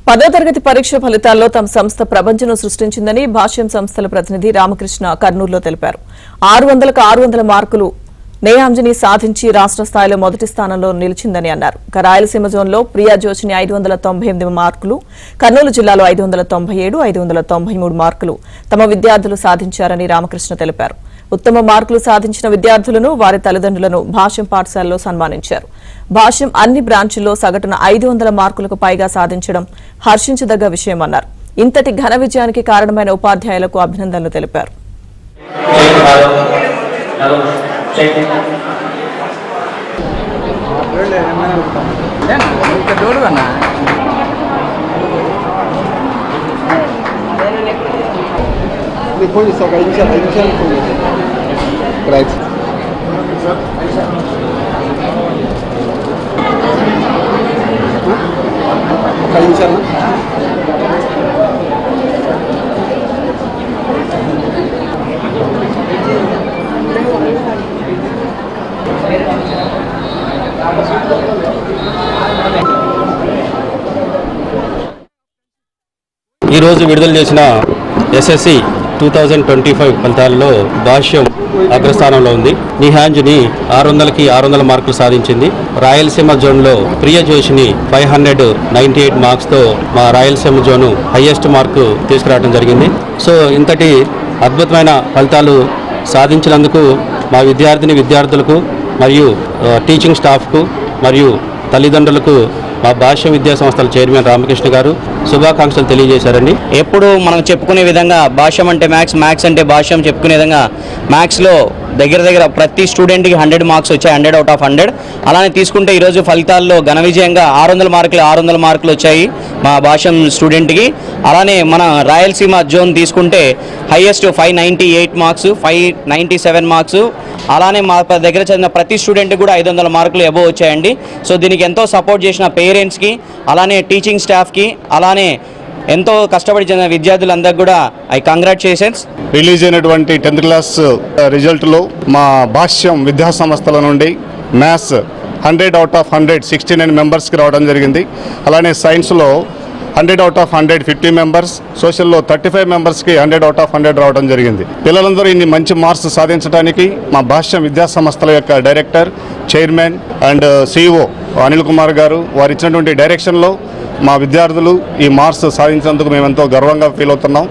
10వ తరగతి పరీక్ష ఫలితాల్లో తమ సంస్థ ప్రపంచం సృష్టించిందని భాష్యం సంస్థల ప్రతినిధి రామకృష్ణ కర్నూలులో తెలిపారు. 600కు 600 మార్కులు నేయాంజని సాధించి రాష్ట్ర స్థాయిలో మొదటి స్థానంలో నిలిచిందని అన్నారు. రాయలసీమ జోన్లో ప్రియా జోషిని 598 మార్కులు, కర్నూలు జిల్లాలో 597, 593 మార్కులు తమ విద్యార్థులు సాధించారని రామకృష్ణ తెలిపారు. ఉత్తమ మార్కులు సాధించిన విద్యార్థులను వారి తల్లిదండ్రులను భాష్యం పాఠశాలలో సన్మానించారు. భాష్యం అన్ని బ్రాంచుల్లో సగటున 500 మార్కులకు పైగా సాధించడం హర్షించదగ్గ విషయమన్నారు. ఇంతటి ఘన విజయానికి కారణమైన ఉపాధ్యాయులకు అభినందనలు తెలిపారు. ఈ రోజు విడుదల చేసిన ఎస్ఎస్సి 2025 ఫలితాల్లో భాష్యం అగ్రస్థానంలో ఉంది. నిహాంజని 600కి 600 మార్కులు సాధించింది. రాయలసీమ జోన్లో ప్రియ జోషిని 598 మార్క్స్తో మా రాయలసీమ జోను హైయెస్ట్ మార్కు తీసుకురావడం జరిగింది. సో ఇంతటి అద్భుతమైన ఫలితాలు సాధించినందుకు మా విద్యార్థులకు మరియు టీచింగ్ స్టాఫ్కు మరియు తల్లిదండ్రులకు మా భాష్యం విద్యా సంస్థల చైర్మన్ రామకృష్ణ గారు శుభాకాంక్షలు తెలియజేశారండి. ఎప్పుడు మనం చెప్పుకునే విధంగా భాష్యం అంటే మ్యాథ్స్ అంటే భాష్యం చెప్పుకునే విధంగా మ్యాథ్స్లో దగ్గర ప్రతి స్టూడెంట్కి 100 మార్క్స్ వచ్చాయి, 100 out of 100. అలానే తీసుకుంటే ఈరోజు ఫలితాల్లో ఘన విజయంగా 600 మార్కులు వచ్చాయి మా భాష్యం స్టూడెంట్కి. అలానే మన రాయలసీమ జోన్ తీసుకుంటే హైయెస్ట్ 598 మార్క్స్, 597 మార్క్స్. అలానే మా దగ్గర చదివిన ప్రతి స్టూడెంట్కి కూడా 500 మార్కులు అబోవ్ వచ్చాయండి. సో దీనికి ఎంతో సపోర్ట్ చేసిన పేరెంట్స్కి, అలానే టీచింగ్ స్టాఫ్కి, అలానే ఎంతో కష్టపడి చదివిన విద్యార్థులందరికీ కూడా కంగ్రాచులేషన్స్. రిలీజ్ అయినటువంటి 10th క్లాస్ రిజల్ట్లో మా భాష్యం విద్యా సంస్థల నుండి మ్యాథ్స్ 100 out of 100 69 మెంబర్స్కి రావడం జరిగింది. అలానే సైన్స్లో 100 out of 100 50 మెంబర్స్, సోషల్లో 35 మెంబర్స్కి 100 out of 100 రావడం జరిగింది. పిల్లలందరూ ఇన్ని మంచి మార్క్స్ సాధించడానికి మా భాష్యం విద్యా సంస్థల యొక్క director, chairman and CEO Anil Kumar గారు వారు ఇచ్చినటువంటి డైరెక్షన్లో మా విద్యార్థులు ఈ మార్క్స్ సాధించినందుకు మేము ఎంతో గర్వంగా ఫీల్ అవుతున్నాం.